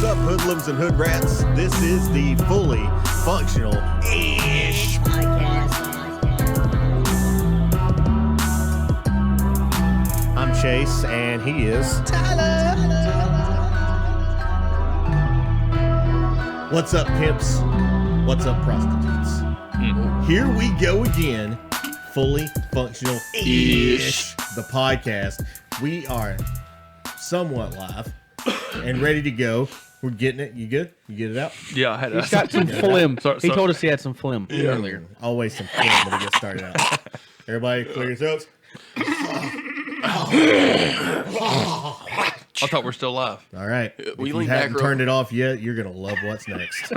What's up, hoodlums and hood rats? This is the fully functional-ish podcast. I'm Chase, and he is Tyler. What's up, pimps? What's up, prostitutes? Here we go again, fully functional-ish, the podcast. We are somewhat live and ready to go. We're getting it. You good? You get it out? Yeah, I had He's got some phlegm. Sorry. He told us he had some phlegm earlier. Always some fun when we get started out. Everybody clear your throats. I thought we're still live. All right. If We you lean haven't back turned it off yet, you're going to love what's next.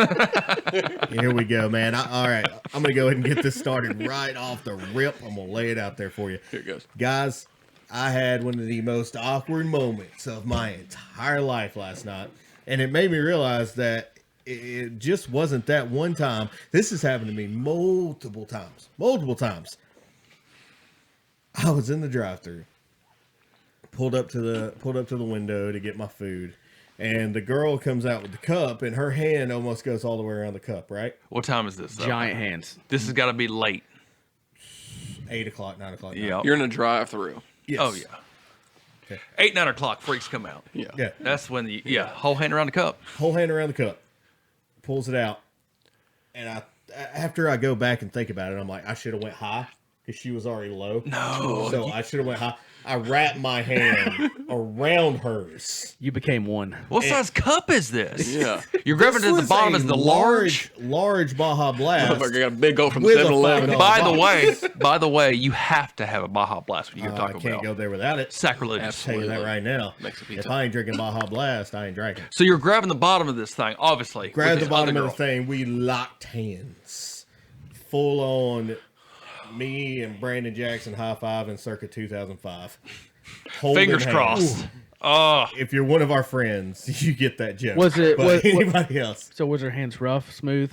Here we go, man. All right. I'm going to go ahead and get this started right off the rip. I'm going to lay it out there for you. Here it goes. Guys, I had one of the most awkward moments of my entire life last night. And it made me realize that it just wasn't that one time. This has happened to me multiple times. Multiple times. I was in the drive-thru. Pulled up to the window to get my food, and the girl comes out with the cup, and her hand almost goes all the way around the cup. Right? What time is this, though? Giant hands. This has got to be late. 8 o'clock, 9 o'clock. Yeah. You're in a drive-through. Yes. Oh, yeah. Okay. 8, 9 o'clock, freaks come out. Yeah. That's when whole hand around the cup. Whole hand around the cup, pulls it out, and after I go back and think about it, I'm like, I should have went high because she was already low. No. So I should have went high. I wrapped my hand around hers. You became one. What size cup is this? Yeah. You're grabbing This at the was bottom a as the large. large Baja Blast. Motherfucker got a big goal from With a 7-Eleven. $5 By the way, you have to have a Baja Blast when you go I Taco can't Bell. go there without it. Sacrilegious. I'll tell you that right now. Makes a pizza. If I ain't drinking Baja Blast, I ain't drinking. So you're grabbing the bottom of this thing, obviously. Grab with the this bottom other of the girl. thing. We locked hands. Full on me and Brandon Jackson high-fiving circa 2005. Holding Fingers hands. crossed. Oh, If you're one of our friends, you get that joke. Was it- But was- anybody else? So was her hands rough, smooth?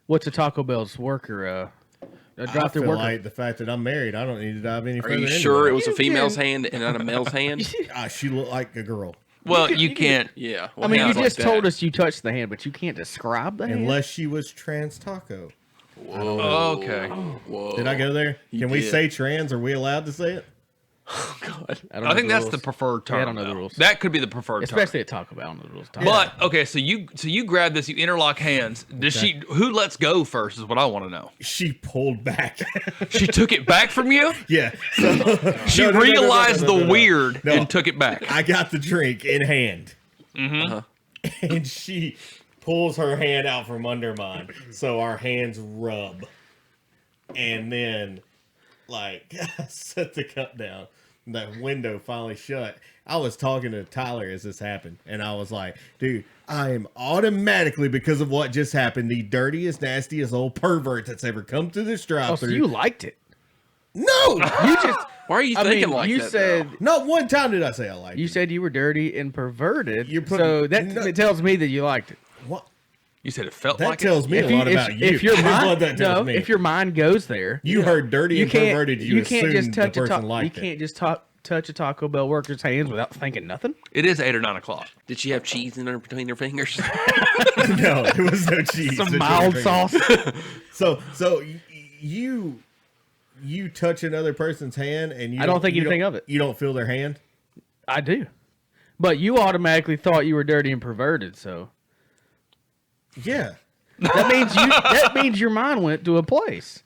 What's a Taco Bell's worker? I Drive-through feel worker. like the fact that I'm married, I don't need to dive any Are further you into sure that. it was a You female's can- hand and not a male's hand? She looked like a girl. well, you can't. Yeah. I mean, you hands like just that. told us you touched the hand, but you can't describe the hand. Unless she was trans taco. Whoa. Okay. Whoa. Did I go there? You Can we did. say trans? Are we allowed to say it? God. don't I know think the that's rules. the preferred term. Yeah, I don't know the though. rules. That could be the preferred term. Especially at Taco Bell. I don't know the rules. But okay, so you grab this, you interlock hands. Does Okay. who lets go first is what I want to know. She pulled back. She took it back from you? Yeah. So, She no, no, no, no, no, realized no, no, the no, no. weird No. and took it back. I got the drink in hand. Uh-huh. And she pulls her hand out from under mine. So our hands rub. And then, like, I set the cup down. That window finally shut. I was talking to Tyler as this happened. And I was like, dude, I am automatically, because of what just happened, the dirtiest, nastiest old pervert that's ever come through this Oh, drive-thru. so you liked it? No! You just. Why are you I thinking mean, like you that? said though? Not one time did I say I liked you it. said you were dirty and perverted. You're so putting- that it tells me that you liked it. What? You said it felt That like tells it. me a lot about you. If your That's what mind, that tells no, me. if your mind goes there, You heard dirty you and can't. perverted. You can't assumed just touch the a person you liked it. can't just touch a Taco Bell worker's hands without thinking nothing. It is 8 or 9 o'clock. Did she have cheese in her between her fingers? No, there was no cheese. Some It's mild your sauce. finger. So you touch another person's hand and you I don't think anything of it. You don't feel their hand. I do, but you automatically thought you were dirty and perverted. So Yeah. that means your mind went to a place.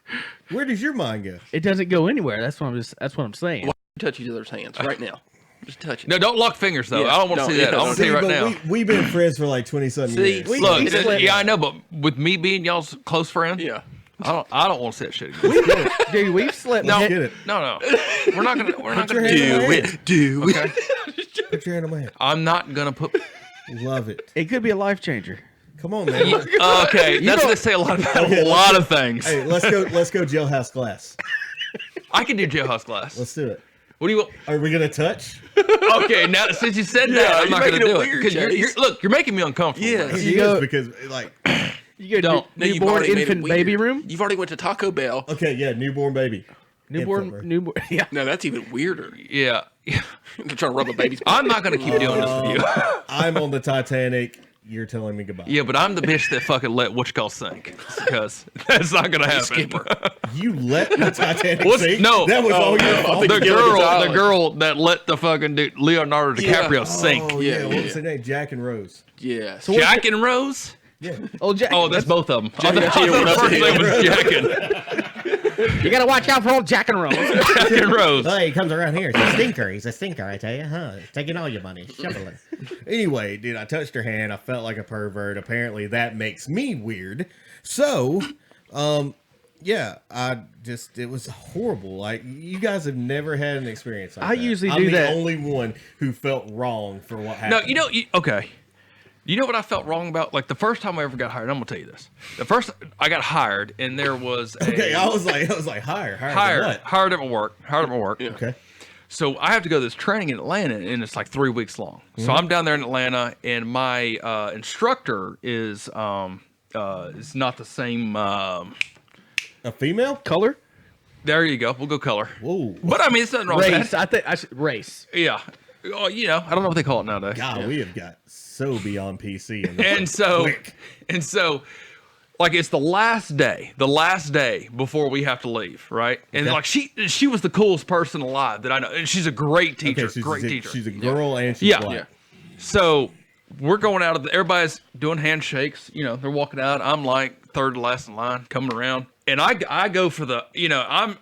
Where does your mind go? It doesn't go anywhere. That's what I'm saying. Why don't you touch each other's hands right now? Just touch it. No, don't lock fingers though. Yeah, I don't want to don't- see that. yeah, I want to tell you right now. We've been friends for like 20-something See, years. we- Look, we slept- yeah, I know, but with me being y'all's close friend, Yeah. I don't want to see that shit again. Dude, we've slept. No, Get it. no, we're not gonna your do hand that. on my Do it. Do it. Okay, Put your hand on my hand. I'm not gonna put. Love it. It could be a life changer. Come on, man. Okay, that's don't- gonna say a lot about Okay, a lot of things. Hey, let's go jailhouse glass. I can do jailhouse glass. Let's do it. What do you want? Are we gonna touch? Okay, now since you said Yeah, that, I'm you're not gonna making it do it weird, because Chase. look, you're making me uncomfortable. Yeah. man. It You is go- because like You go Don't. No, you've newborn already made it infant weird. baby room. You've already went to Taco Bell. okay, yeah, newborn baby. Infant room. Newborn. Yeah. No, that's even weirder. Yeah. They're trying to rub a baby's. I'm not gonna keep doing this with you. I'm on the Titanic you're telling me goodbye. Yeah, but I'm the bitch that fucking let what you call sink because that's not gonna happen. Skipper. You let the Titanic What's- sink? no. That was all your no. fault. think The it's Gilligan's the Island. girl that let the fucking dude Leonardo DiCaprio sink. Oh, Yeah, yeah. What yeah. was her name? Jack and Rose. Yes. Jack and Rose. Yeah. Oh, Jack. Oh, that's both of them. I Jack- thought yeah, the that's first it. name was Jack You gotta watch out for old Jack and Rose. and Rose. Oh, he comes around here. He's a stinker. He's a stinker, I tell you. Huh? He's taking all your money. Shoveling. Anyway, dude, I touched her hand. I felt like a pervert. Apparently, that makes me weird. So, yeah, it was horrible. Like, you guys have never had an experience like I that. usually I'm do that. the only one who felt wrong for what No, happened. okay. You know what I felt wrong about? Like the first time I ever got hired, I'm gonna tell you this. The first I got hired, and there was a Okay, I was like, hired hired what? at my work. Hired at my work. Okay. So I have to go to this training in Atlanta, and it's like 3 weeks long. So I'm down there in Atlanta, and my instructor is not the same. A female? Color? There you go. We'll go color. Whoa. But I mean, it's nothing wrong with Race. that. I think I should race. Yeah. Oh, you know, I don't know what they call it nowadays. God, we have got so beyond PC. In the And so, quick. like it's the last day before we have to leave, right? And Okay. like she was the coolest person alive that I know, and she's a great teacher, great teacher. She's a girl and she's Yeah. black. Yeah. So we're going out of everybody's doing handshakes, you know, they're walking out. I'm like third to last in line, coming around. And I go for the, you know,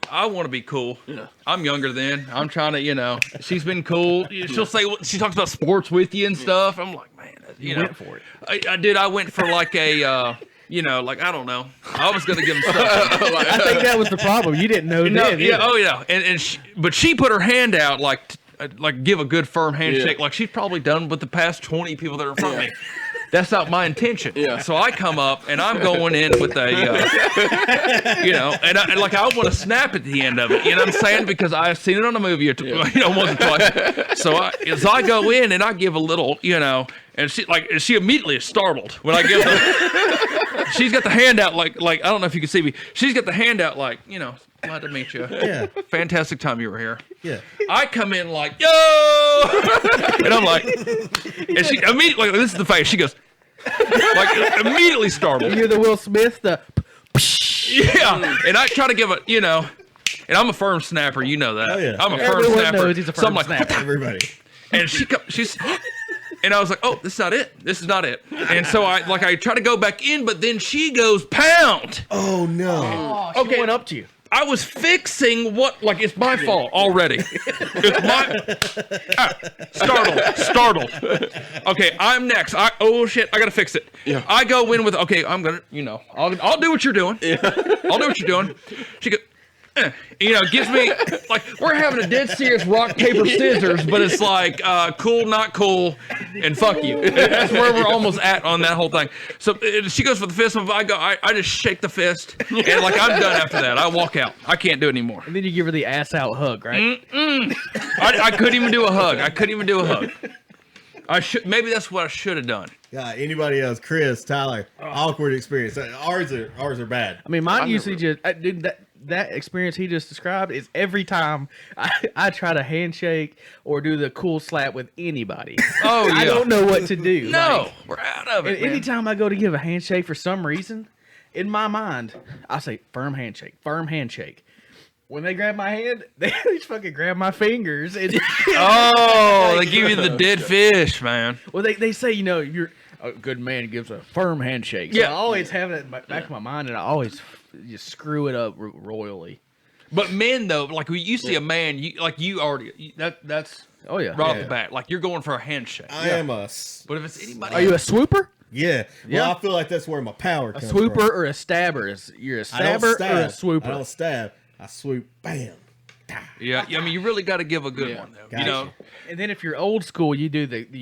I want to be cool. Yeah. I'm younger than. I'm trying to, you know, she's been cool. She'll say, she talks about sports with you and stuff. I'm like, man, you know. Went for it. I did. I went for like a, you know, like, I don't know. I was going to give him stuff. I think that was the problem. You didn't know No, then. yeah, either. oh yeah. But she put her hand out like give a good firm handshake. Yeah. Like she's probably done with the past 20 people that are in front of me. That's not my intention. Yeah. So I come up and I'm going in with a, you know, and I want to snap at the end of it. You know what I'm saying? Because I've seen it on a movie or two, you know, once or twice. So I go in and I give a little, you know, and she immediately is startled when I give her. She's got the hand out like I don't know if you can see me. She's got the hand out like, you know, glad to meet you. Yeah. Fantastic time you were here. Yeah. I come in like, yo! And I'm like, and she immediately, like, this is the face. She goes, like, immediately startled. You're the Will Smith, the Yeah. And I try to give a, you know, and I'm a firm snapper. You know that. Oh, yeah. I'm a firm Everyone snapper. knows he's a So I'm firm like, snapper. Everybody. and she's, and I was like, oh, this is not it. This is not it. And so I try to go back in, but then she goes pound. Oh no. she went up to you. I was fixing it's my fault already. It's my startled. Okay, I'm next. Oh shit, I gotta fix it. Yeah. I go in with I'm gonna, you know, I'll do what you're doing. Yeah. I'll do what you're doing. She goes, you know, gives me like we're having a dead serious rock paper scissors, but it's like cool, not cool, and fuck you. That's where we're almost at on that whole thing. So she goes for the fist. I just shake the fist, and like I'm done after that. I walk out. I can't do it anymore. And then you give her the ass out hug, right? I couldn't even do a hug. Maybe that's what I should have done. Yeah. Anybody else? Chris, Tyler. Awkward experience. Ours are bad. I mean, mine I usually never- just dude, that experience he just described is every time I try to handshake or do the cool slap with anybody. Oh yeah. I don't know what to do. No, Like, we're out of it. and man. anytime I go to give a handshake for some reason, in my mind, I say firm handshake, firm handshake. When they grab my hand, they just fucking grab my fingers. And, Oh, they give you the dead fish, man. well, they say, you know, you're a good man gives a firm handshake. So Yeah. I always have it in the back of my mind, and I always just screw it up royally. But men, though, like when you see a man, that's Oh, yeah. right off Yeah. the bat. Like you're going for a handshake. I am a. But if it's anybody, Are you a swooper? Yeah. Yeah. Well, I feel like that's where my power A comes swooper from. or a stabber? You're a I don't stabber or stab. a swooper? I don't stab. I swoop. Bam. yeah, I mean, you really got to give a good Yeah. one, though. Gotcha. You know, And then if you're old school, you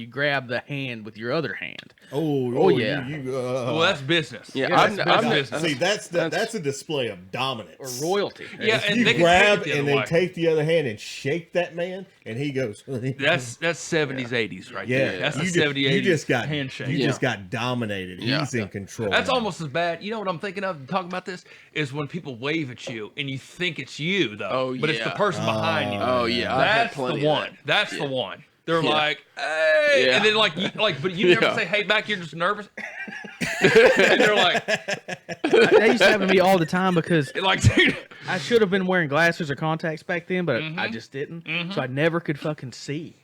grab the hand with your other hand. Oh yeah. well, that's business. Yeah, Yeah, I'm, that's I'm, business. See, that's a display of dominance. Or royalty. Yeah, and You they can grab take it the and other then way. take the other hand and shake that man, and he goes. That's 70s, 80s right yeah. there. That's you a just, 70, 80s you just got handshake. You just got dominated. Yeah. He's in control. That's almost as bad. You know what I'm thinking of talking about this is when people wave at you and you think it's you though, Oh, but it's the yeah. person behind you. oh yeah, I've had That's plenty the of one. that. That's Yeah. the one. They're like, hey, Yeah. and then but you never Yeah. say hey back. You're just nervous, and they're like, That used to happen to me all the time because dude, I should have been wearing glasses or contacts back then, but Mm-hmm. I just didn't. So I never could fucking see.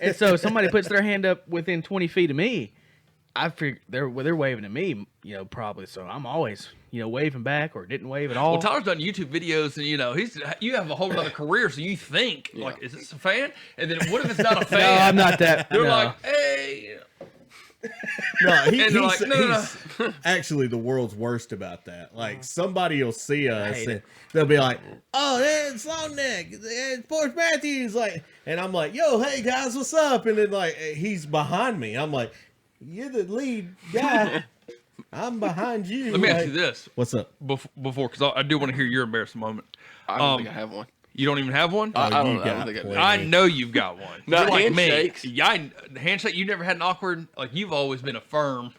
And so somebody puts their hand up within 20 feet of me, I figure they're waving at me, probably. So I'm always, waving back or didn't wave at all. well, Tyler's done YouTube videos, and you have a whole other career, so you think like, is this a fan? And then what if it's not a fan? no, I'm not that. They're no. like, hey. No, And they're like, no. he's actually the world's worst about that. Like, somebody will see us and they'll be like, "Oh, that's Long Neck, it's Forrest Matthews." Like, and I'm like, "Yo, hey guys, what's up?" And then like he's behind me. I'm like, "You're the lead guy. I'm behind you." Let me ask Like, you this what's up? before, because I do want to hear your embarrassing moment. I don't think I have one. You don't even have one? I don't you know. I don't got think I do. plenty. I know you've got one. Not You're like handshakes. me. Yeah, handshake. You never had an awkward. Like you've always been a firm.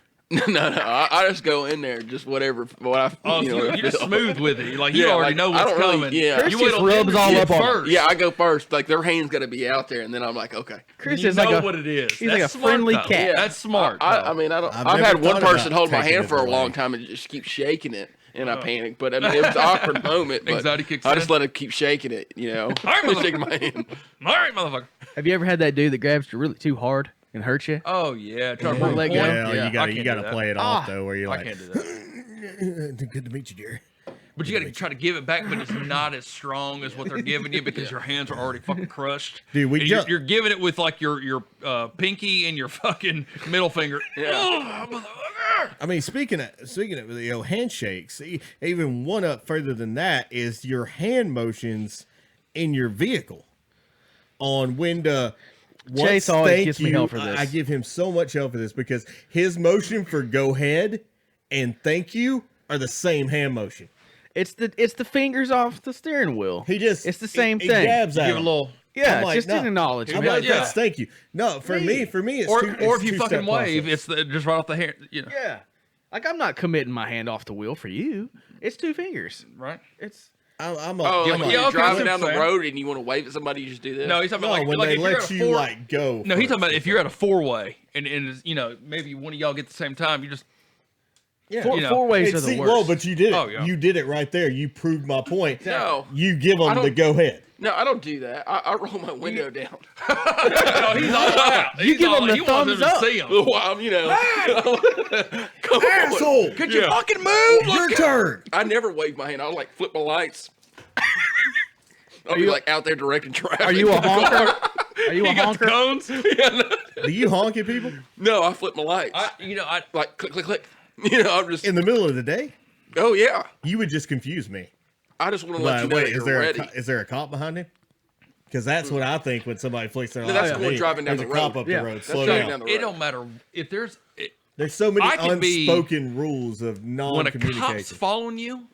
No. I just go in there, just whatever. What I, Oh, you're just smooth with it. Like you Yeah, already like, know I what's don't really- coming. yeah. Chris you just wait till rubs them all to up get on it. first. Yeah, I go first. Like their hand's got to be out there, and then I'm like, okay. Chris You is know like what it is. he's That's like a smart, friendly though. cat. Yeah. That's smart. I though. mean, I've I've had never one thought person about hold my taking hand it for a away. long time and just keep shaking it, and I panic. But I mean, it was an awkward moment. But Anxiety kicks I just in. let him keep shaking it. All right, shaking my hand. All right, motherfucker. Have you ever had that dude that grabs you really too hard and hurts you? Oh yeah, try to Won't prove let a go. point. Well, Yeah, you I gotta can't do that. play it off though, where you're I like, can't do that. "Good to meet you, dear." But you got to try to give it back, but it's not as strong as what they're giving you because your hands are already fucking crushed. Dude, we And just- you're giving it with like your pinky and your fucking middle finger. Yeah. Oh, motherfucker. I mean, speaking of handshakes, even one up further than that is your hand motions in your vehicle on when to. Chase always thank gives me you, hell for this. I give him so much hell for this because his motion for go ahead and thank you are the same hand motion. It's the fingers off the steering wheel. It's the same he thing. Gabs at Give a him. little. Yeah, I'm like, just an no. acknowledgement. I'm Yeah, like, yeah. that's thank you. No, for me, it's Or it's if you two-step fucking wave, process. it's just right off the hand. Yeah. Like I'm not committing my hand off the wheel for you. It's two fingers. Right? It's I'm Oh, a, like I'm when a, yeah, you're okay, driving that's down the what I'm road and you want to wave at somebody, you just do this. No, he's talking no, about when like they if you're let at a you like go. No, he's first. talking about if you're at a four-way and maybe one of y'all get the same time, you just Yeah. four, you know, four ways And are the see, worst. well, but you did it. Oh, yeah. You did it right there. You proved my point. No. You give I them the don't- go ahead. No, I don't do that. I roll my window down. no, he's all out. You He's give all, him the he wants thumbs them to up. see him. Well, come on. Asshole! Could you Yeah. fucking move? Your turn. I never wave my hand. I'll like flip my lights. I'll be like out there directing traffic. Are you a honker? Are you a You got the honker? cones? Do you honk at people No, I flip my lights. I Like click, click, click. I'm just. in the middle of the day? Oh yeah. You would just confuse me. I just want to let you But know wait, that is you're there ready. is there a cop behind him? Because that's what I think when somebody flicks their No, lights. that's at going me. driving down There's the a cop road. up Yeah, the road. that's Slow driving down. down the it road. don't matter if there's There's so many I can be- unspoken rules of when a non-communication. cop's following you.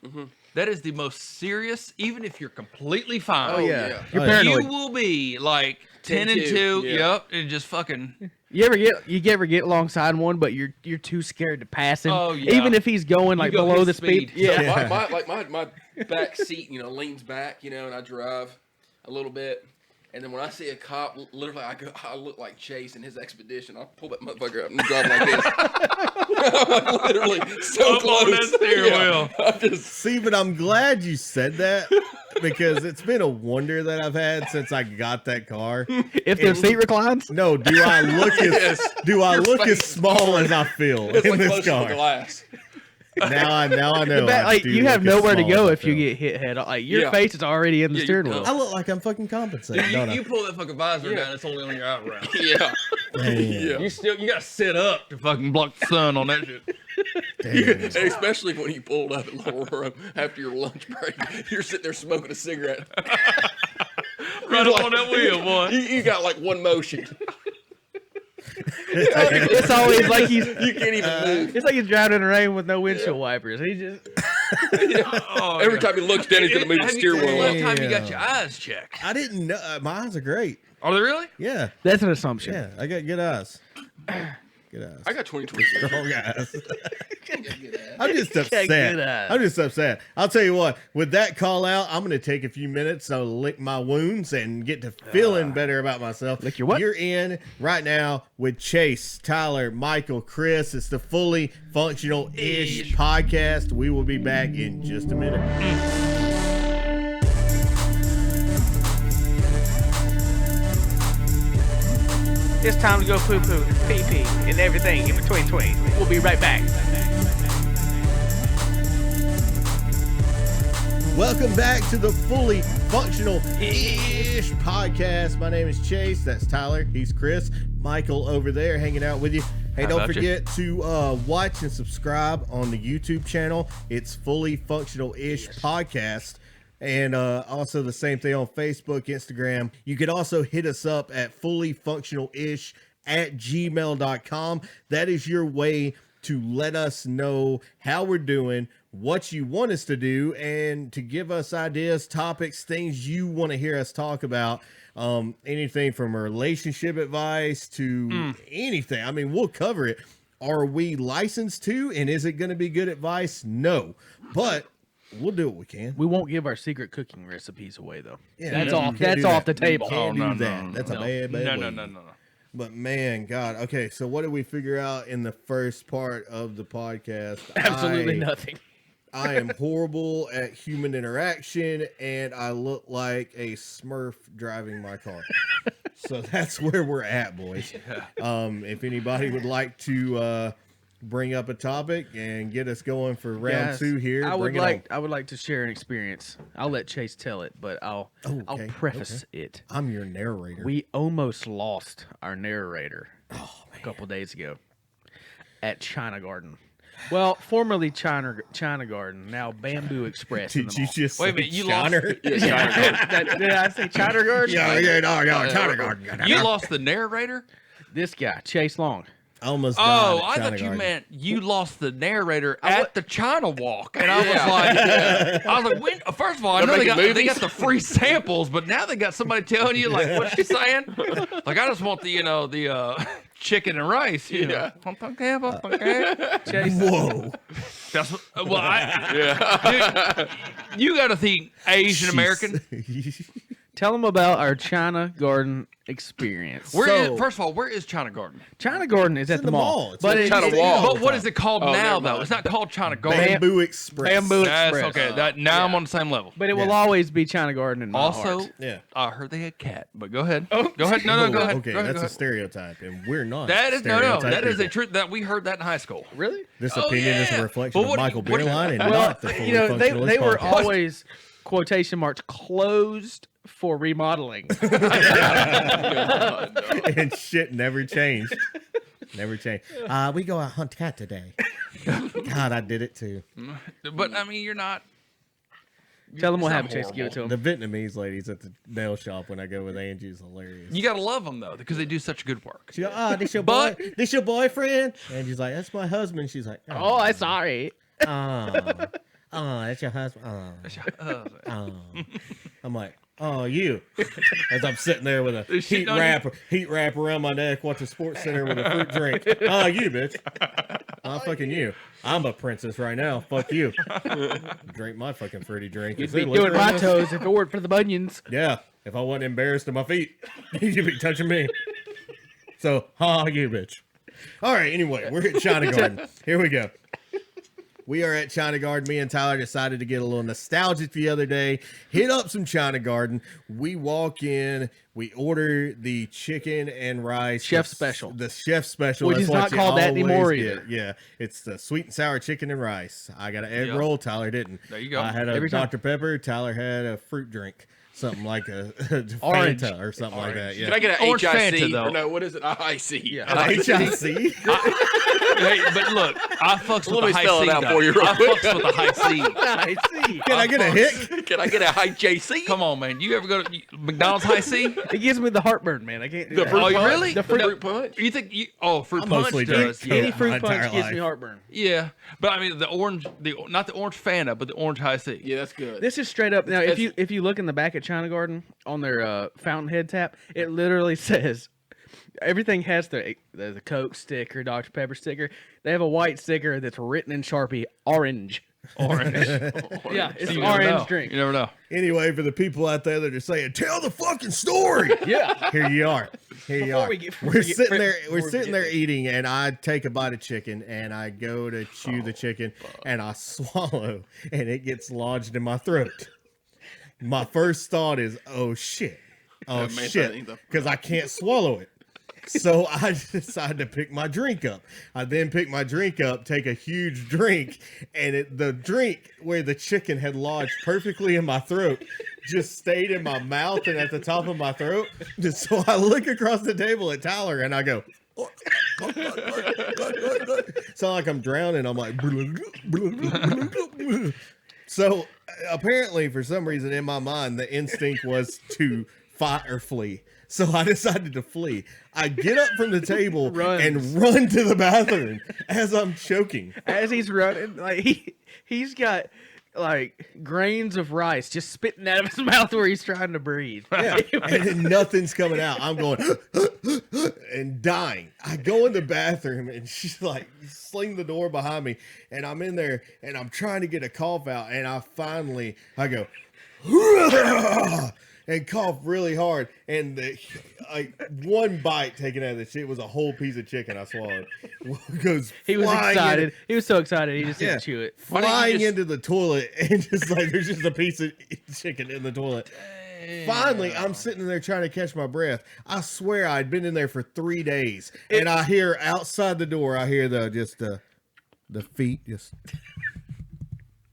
That is the most serious. Even if you're completely fine. Oh yeah. yeah. You're Oh, yeah. You paranoid. will be like 10 and 10-2, 2. yeah. Yep, and just fucking. You ever get alongside one, but you're too scared to pass him. Oh, yeah. Even if he's going like go below his the speed. speed. So Yeah. my back seat, leans back, and I drive a little bit. And then when I see a cop, literally, I look like Chase in his expedition. I pull that motherfucker up and drive like this. I'm like, literally so Up on close. that steering wheel. I'm just, See, but I'm glad you said that because it's been a wonder that I've had since I got that car. If their seat reclines. No, do I look as face small as I feel it's in like this close to the car? glass. Now I know. I do You have look as nowhere to small go as I if you feel. get hit head on. Like your Yeah. face is already in the Yeah, you steering don't. wheel. I look like I'm fucking compensating, don't I? You pull that fucking visor down, it's only on your eyebrow. Yeah. Damn. Yeah. You gotta sit up to fucking block the sun on that shit. Damn. And especially when you pulled up at Little Room after your lunch break, you're sitting there smoking a cigarette. Right up on that wheel, boy. You got like one motion. It's always like he's. You can't even move. It's like he's driving in the rain with no windshield wipers. He just. Oh, Every yeah. time he looks down, he's gonna move the Have you- steering wheel What up. time you got Damn. your eyes checked? I didn't know. My eyes are great. Are they really? Yeah, That's an assumption. yeah. I got good eyes. Good ass. I got 2026. Strong ass. Good ass. I'm just Good upset. ass. I'm just upset. I'll tell you what, with that call out, I'm going to take a few minutes to lick my wounds and get to feeling better about myself. Lick your what? You're in right now with Chase, Tyler, Michael, Chris. It's the Fully Functional-ish podcast. We will be back in just a minute. It's time to go poo-poo, pee-pee, and everything in between. We'll be right back. Welcome back to the Fully Functional-ish podcast. My name is Chase. That's Tyler. He's Chris. Michael over there hanging out with you. Hey, How don't about you? forget to watch and subscribe on the YouTube channel. It's Fully Functional-ish podcast. And also the same thing on Facebook, Instagram. You could also hit us up at fullyfunctionalish@gmail.com. That is your way to let us know how we're doing, what you want us to do, and to give us ideas, topics, things you want to hear us talk about. Anything from relationship advice to anything. I mean, we'll cover it. Are we licensed to? And is it going to be good advice? No. But we'll do what we can. We won't give our secret cooking recipes away, though. Yeah, That's no, off. you can't That's do off that. the table. You can't Oh, no, do that. no, That's no. a bad No. way. But man, God. Okay, so what did we figure out in the first part of the podcast? Absolutely nothing. I am horrible at human interaction, and I look like a Smurf driving my car. So that's where we're at, boys. If anybody would like to bring up a topic and get us going for round Guys, 2 here, I would bring it like to share an experience. I'll let Chase tell it, but I'll okay, preface it. on. I'm your narrator. We almost lost our narrator a couple days ago at China Garden. Well, formerly China Garden, now Bamboo Express. in Did the you mall. just Wait a say minute, you Shiner? Did I say China Garden? China Garden. You lost the narrator? This guy, Chase Long. I almost Oh, died at I China thought you Garden. meant you lost the narrator at the China Walk, and I was like, when, first of all, I They're know they making got the free samples, but now they got somebody telling you like what she's saying. Like I just want the chicken and rice. You know. Chase, Whoa. That's dude, you got to think Asian American. tell them about our China Garden experience. First of all, where is China Garden? China Garden is at in the the mall. mall. It's But in China it's- Wall. But what is it called Oh, now, never though? mind. It's not called China Garden. Bamboo Express. Bamboo That's Express. okay. I'm on the same level. But it will Yeah. always be China Garden in my Also, heart. Yeah. I heard they had cat, but go ahead. Go ahead. No, go ahead. Okay, Go ahead, that's go a ahead. stereotype, and we're not. That is stereotype that is a people. truth that we heard that in high school. Really? This Oh, opinion is yeah. a reflection But of what- Michael what- Beerline and Well, not the fully you know, they functionalist were podcast. always quotation marks closed for remodeling. And shit never changed. Never changed. We go out hunt cat today. God, I did it too. But I mean, you're not. Tell them it's what not happened, Chase. Give it to The them. Vietnamese ladies at the nail shop when I go with Angie is hilarious. You gotta love them though, because they do such good work. She go, this your But- boy? This your boyfriend? And she's like, that's my husband. She's like, Oh, I'm sorry. that's your husband. Oh. I'm like, oh, you. As I'm sitting there with a They shitting on heat wrap around my neck, watching Sports Center with a fruit drink. Oh, you, bitch. I'm fucking you. I'm a princess right now. Fuck you. Drink my fucking fruity drink. You'd Is be there doing liquor my in this? toes if it weren't for the bunions. Yeah. If I wasn't embarrassed of my feet, you'd be touching me. So, you, bitch. All right. Anyway, we're at China Garden. Here we go. We are at China Garden. Me and Tyler decided to get a little nostalgic the other day. Hit up some China Garden. We walk in. We order the chicken and rice. Chef The- special. The chef special. Which That's is what not you called that always anymore get. either. Yeah. It's the sweet and sour chicken and rice. I got an egg Yep. roll. Tyler didn't. There you go. I had a Every time. Dr. Pepper. Tyler had a fruit drink. Something like a Orange. Fanta or something like that. Yeah. Can I get an Orange HIC? Fanta, though. Or no, what is it? IC. Yeah. An HIC? Hey, but look, I fucks with Let the me high spell it C. out though. for you real I quick. fucks with the high C. I see. Can I get a hick? Can I get a high JC? Come on, man. You ever go to McDonald's high C? It gives me the heartburn, man. I can't do The that. fruit Oh, punch? really? The fruit- Fruit punch? You think you? Oh, fruit I punch mostly drink does. Coke. Yeah. Any fruit my punch entire gives me life. heartburn. Yeah, but I mean the orange, not the orange Fanta, but the orange high C. Yeah, that's good. This is straight up. Now, if It's- you look in the back at China Garden on their Fountainhead tap, it literally says everything has the Coke sticker, Dr. Pepper sticker. They have a white sticker that's written in Sharpie, orange. Orange. Yeah, it's You an never know. orange drink. You never know. Anyway, for the people out there that are saying, "Tell the fucking story," Yeah. here you are. Here you Before are. we get- We're sitting there. before We're we sitting get there eating, and I take a bite of chicken, and I go to chew the chicken, and I swallow, and it gets lodged in my throat. My first thought is, "Oh shit! Oh man, that shit!" ain't the- Because I can't swallow it. So I decided to pick my drink up. I then pick my drink up, take a huge drink, and the drink where the chicken had lodged perfectly in my throat just stayed in my mouth and at the top of my throat. So I look across the table at Tyler and I go, sound like I'm drowning. I'm like, so apparently for some reason in my mind, the instinct was to fight or flee. So I decided to flee. I get up from the table and run to the bathroom as I'm choking. As he's running, like he's got like grains of rice just spitting out of his mouth where he's trying to breathe. Yeah, and then nothing's coming out. I'm going and dying. I go in the bathroom and she's like, sling the door behind me, and I'm in there and I'm trying to get a cough out, and I go and cough really hard, and one bite taken out of the shit was a whole piece of chicken I swallowed. Goes He was flying excited. He was so excited he just Yeah. didn't chew it. flying into the toilet, and just like there's just a piece of chicken in the toilet. Finally, I'm sitting there trying to catch my breath. I swear I'd been in there for 3 days, and I hear outside the door, I hear the feet just.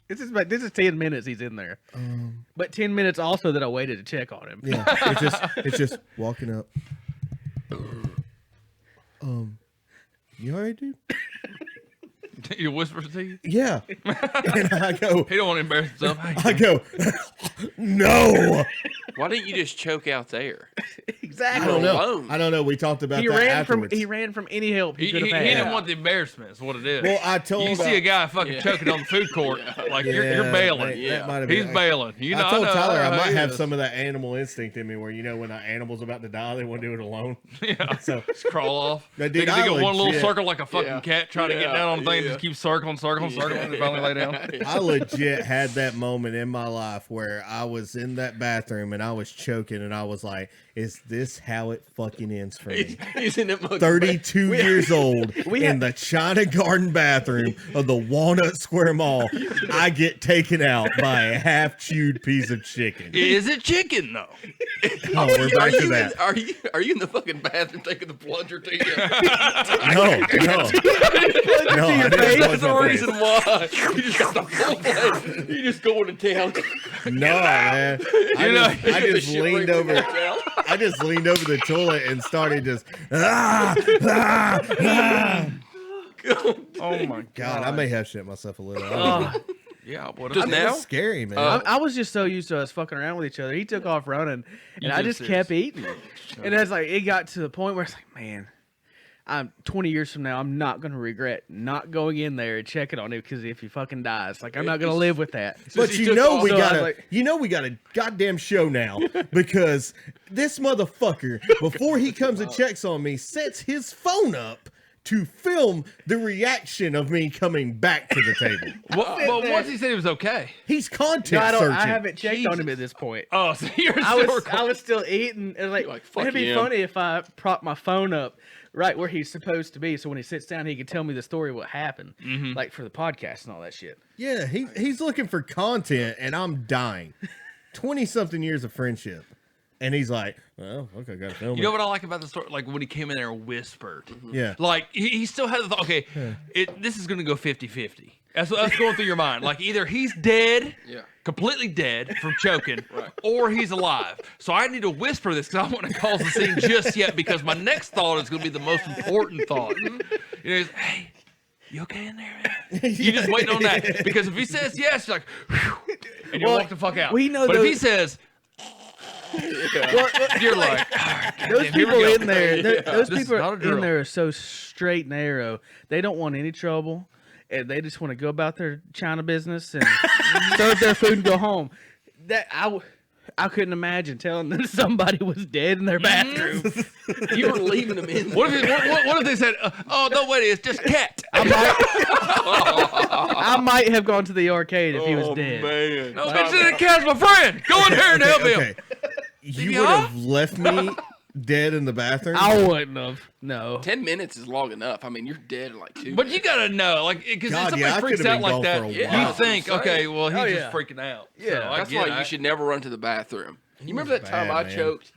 This is 10 minutes he's in there. But 10 minutes also that I waited to check on him. Yeah, it's just walking up. You alright, dude? You whisper to you? Yeah. And I go, He don't want to embarrass himself. Hey, I go, no. Why didn't you just choke out there? Exactly. I don't know. We talked about He that ran afterwards. from any help he he could have didn't had. want the embarrassment. Is what it is. Well, I told you him see a guy fucking choking on the food court, like you're bailing. that might have He's been- bailing. You know, I told Tyler I how might he have is. some of that animal instinct in me, where when an animal's about to die, they want to do it alone. Yeah. So Just crawl off. Now, They dude, get I one little legit- circle like a fucking Yeah. cat trying to get Yeah, down on the thing. yeah. Just keep circling, and finally lay down. I legit had that moment in my life where I was in that bathroom and I was choking, and I was like, "Is this how it fucking ends for me?" He's in that motherfucker. 32 years old we in the China Garden bathroom of the Walnut Square Mall, I get taken out by a half-chewed piece of chicken. Is it chicken though? Oh, we're back to in, that. are you in the fucking bathroom taking the plunger to you? No. No, I didn't That's plunge the my face. reason why. You just got the full blade. You just going to town. No, man. I just leaned over. I just leaned over the toilet and started just. Oh my God, I may have shit myself a little. Yeah, what Just It now? was scary, man. I was just so used to us fucking around with each other. He took off running, and I just just kept eating. And it's like it got to the point where it's like, man, I'm 20 years from now, I'm not gonna regret not going in there and checking on him, because if he fucking dies, like I'm not gonna live with that. But he you took know off. we So I got was a like- we got a goddamn show now, because this motherfucker, before he comes and checks on me, sets his phone up to film the reaction of me coming back to the table. Well, once he said he was okay. He's content No, I searching. haven't checked on him at this point. Oh, so you're I was still eating, and like, like, fuck it'd be him. funny if I prop my phone up right where he's supposed to be, so when he sits down, he can tell me the story of what happened, like for the podcast and all that shit. Yeah, he's looking for content, and I'm dying. 20-something years of friendship. And he's like, well, okay, gotta film You it. know what I like about the story? Like when he came in there and whispered. Yeah. Like he still had the thought, okay, this is gonna go 50-50. That's going through your mind. Like either he's dead, Yeah. completely dead from choking, Right. or he's alive. So I need to whisper this because I want to cause the scene just yet, because my next thought is gonna be the most important thought. You know, he's, hey, you okay in there, man? You just waiting on that, because if he says yes, you're like, whew, and you Well, walk the fuck out. we know but if he those- says, you're like, Those damn, here we people go. in there, those This is people not a drill. in there are so straight and narrow. They don't want any trouble, and they just want to go about their China business and serve their food and go home. I couldn't imagine telling them somebody was dead in their bathroom. You were leaving them in. What if they said, "Oh no, wait, it's just cat." I might have gone to the arcade if he was dead. Man. No, mention the cat's my friend. Go in there and help him. You would have left me dead in the bathroom? I wouldn't have. No. 10 minutes is long enough. I mean, you're dead in like 2 But minutes. you gotta know, like, because if God, somebody yeah, I freaks could've out been like gone that, for a you while. think, That's what I'm okay, saying. well, he's Oh, just yeah. freaking out. Yeah. So I That's get why it. you should never run to the bathroom. You remember that time bad, I man. choked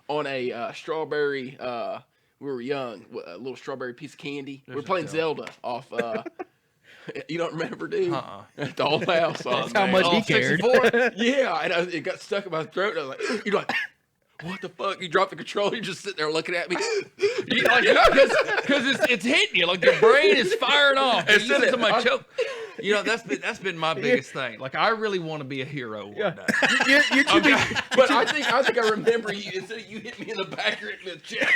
on a strawberry, we were young, a little strawberry piece of candy? We were playing Zelda off, you don't remember, dude? At the old house. That's how much he cared. 64? Yeah, and it got stuck in my throat. And I was like, you're like, what the fuck? You dropped the controller. You're just sitting there looking at me. Because it's hitting you, like your brain is firing off. It's You said in it. somebody choke. You know, that's been my biggest thing. Like, I really want to be a hero one day. You're too big. But I think I remember you. Instead of you hit me in the back, you hit me in the chest.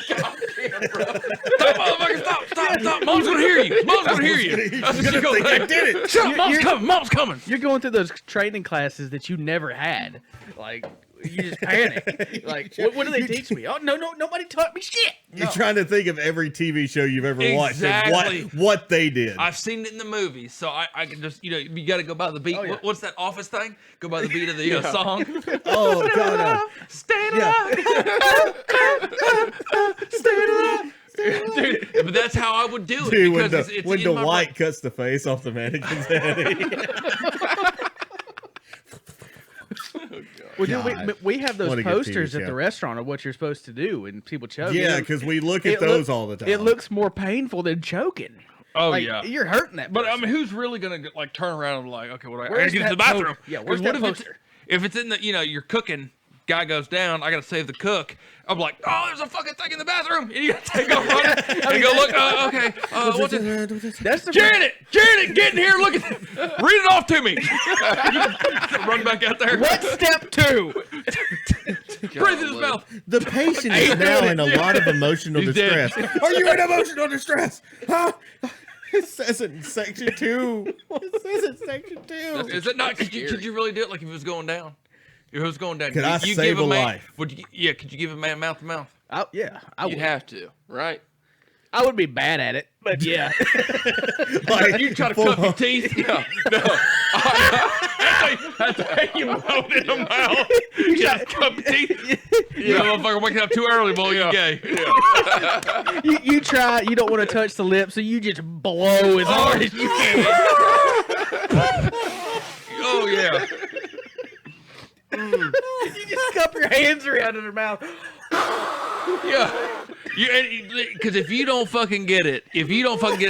God damn, bro. Stop, motherfucker, stop. Mom's gonna hear you. Mom's gonna hear you. That's what you go think I think. did it. Shut up, mom's coming. You're going through those training classes that you never had. Like, you just panic. Like, what do they teach me? Oh, no, nobody taught me shit. You're trying to think of every TV show you've ever watched Exactly. and what they did. I've seen it in the movies, so I can just, you got to go by the beat. Oh, yeah. What's that Office thing? Go by the beat of the song. Oh, God. Stay Yeah. alive. Stay alive. Dude, but that's how I would do it. Dude, when, because it's when in my Dwight brain. cuts the face off the mannequin's head. Well, dude, God. we have those What a good posters TV at show. the restaurant of what you're supposed to do, and people choke. Yeah, It- because we look at it those look- all the time. It looks more painful than choking. Oh, Like, yeah. you're hurting that. But I person. mean, who's really gonna like turn around and like, okay, I gotta Where's get to the that bathroom? Yeah, where's 'Cause what that if poster? if it's in the, you're cooking, guy goes down, I gotta save the cook. I'm like, oh, there's a fucking thing in the bathroom, and you gotta take off running and go look. Okay, what's it? That's the Janet, get in here, look at it. Read it off to me. Run back out there. What's step 2? Breathe in his mouth. The patient is now in a lot of emotional He's dead. distress. Are you in emotional distress? Huh? It says it in section 2. It says in section 2. Is it not? That's Could you scary. really do it? Like if it was going down? If it was going down, Could I you save give a man, life? Would you? Yeah. Could you give a man mouth to mouth? Yeah, I You'd would. have to, right? I would be bad at it, but yeah. Like, You try to full cut your on- teeth. No. That's how you blow it in the mouth. You just cup your teeth. You motherfucker waking up too early, boy. You gay. you try. You don't want to touch the lips, so you just blow as hard as you can. Oh yeah. You just cup your hands around in her mouth. Yeah. Because if you don't fucking get it,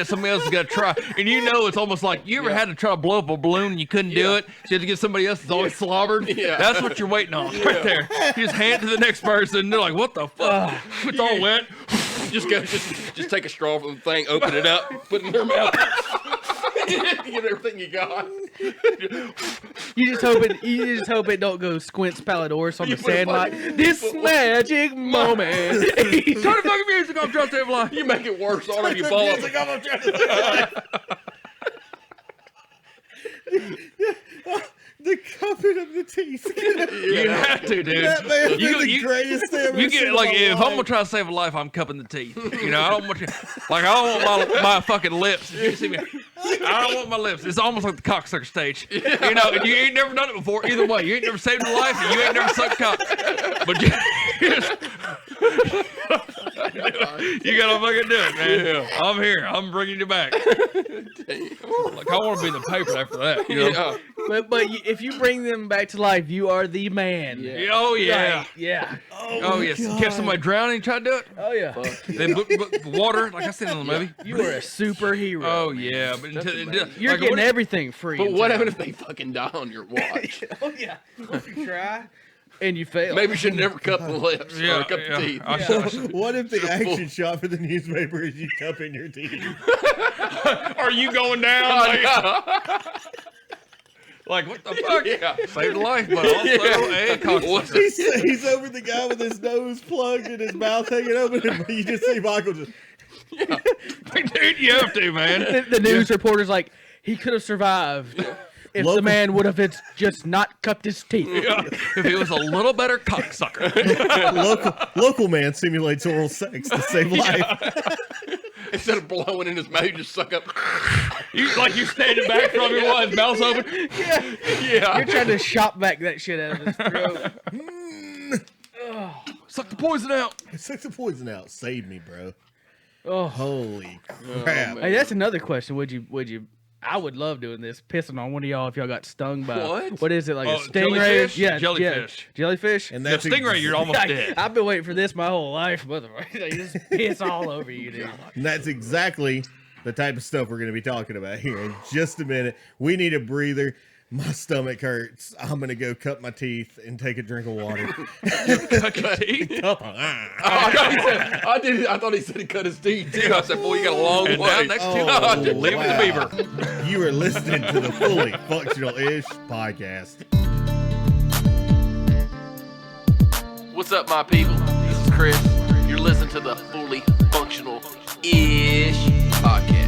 somebody else is gonna try, and it's almost like you ever had to try to blow up a balloon and you couldn't do it, so you had to get somebody else that's always slobbered. Yeah. That's what you're waiting on right there. You just hand it to the next person, and they're like, "What the fuck?" It's all wet. Just take a straw from the thing, open it up, put it in their mouth. Get everything you got. You just hope it don't go Squints Palladorus on the put a Sandlot. fucking- This magic moment. Turn the fucking music off, Just Save Life. You make it worse on them, you fall off. The cupping of the teeth. You have to, dude. That may have You- been the you- greatest thing I've ever You seen get in like my if I'm life. gonna try to save a life, I'm cupping the teeth. I don't want you like I don't want my fucking lips. You see me? I don't want my lips. It's almost like the cocksucker stage. And you ain't never done it before. Either way, you ain't never saved a life, and you ain't never sucked cock. But you gotta fucking do it, man. Yeah. I'm here. I'm bringing you back. Like I want to be in the paper after that. You know? Yeah. But if you bring them back to life, you are the man. Yeah. Oh yeah. Right, yeah. Oh yes. Catch somebody drowning, try to do it. Oh yeah. They water, like I seen in the movie. You are a superhero. Oh yeah, but You're like, getting what- everything free. But in what town. happened if they fucking die on your watch? Oh yeah. What if you try and you fail? Maybe you should never cup the lips or Yeah, cup yeah. the teeth. I should- What if the action shot for the newspaper is you cupping your teeth? Are you going down? Like what the fuck? Yeah. Saved a life, but also a cocksucker. He's over the guy with his nose plugged and his mouth hanging open, and you just see Michael just. Dude, you have to, man. The news reporter's like, he could have survived. if the man would have just not cut his teeth. Yeah, if he was a little better cocksucker. local man simulates oral sex to save life. Instead of blowing in his mouth, you just suck up. You standing back from him while his mouth's open. Yeah. You're trying to shop back that shit out of his throat. Suck the poison out. Suck the poison out. Save me, bro. Oh, Holy crap. man. hey, that's another question. Would you? I would love doing this. Pissing on one of y'all if y'all got stung by What is it like a stingray? jellyfish? Yeah, Jellyfish. Yeah, jellyfish. And The that's stingray, you're almost dead. I've been waiting for this my whole life, motherfucker. They just piss all over you, dude. And that's exactly the type of stuff we're going to be talking about here in just a minute. We need a breather. My stomach hurts. I'm going to go cut my teeth and take a drink of water. Cut your teeth. I thought he said he cut his teeth too. I said, boy, you got a long And way. now next to Leave It to Beaver. You are listening to the Fully Functional-ish podcast. What's up, my people? This is Chris. You're listening to the Fully Functional-ish podcast.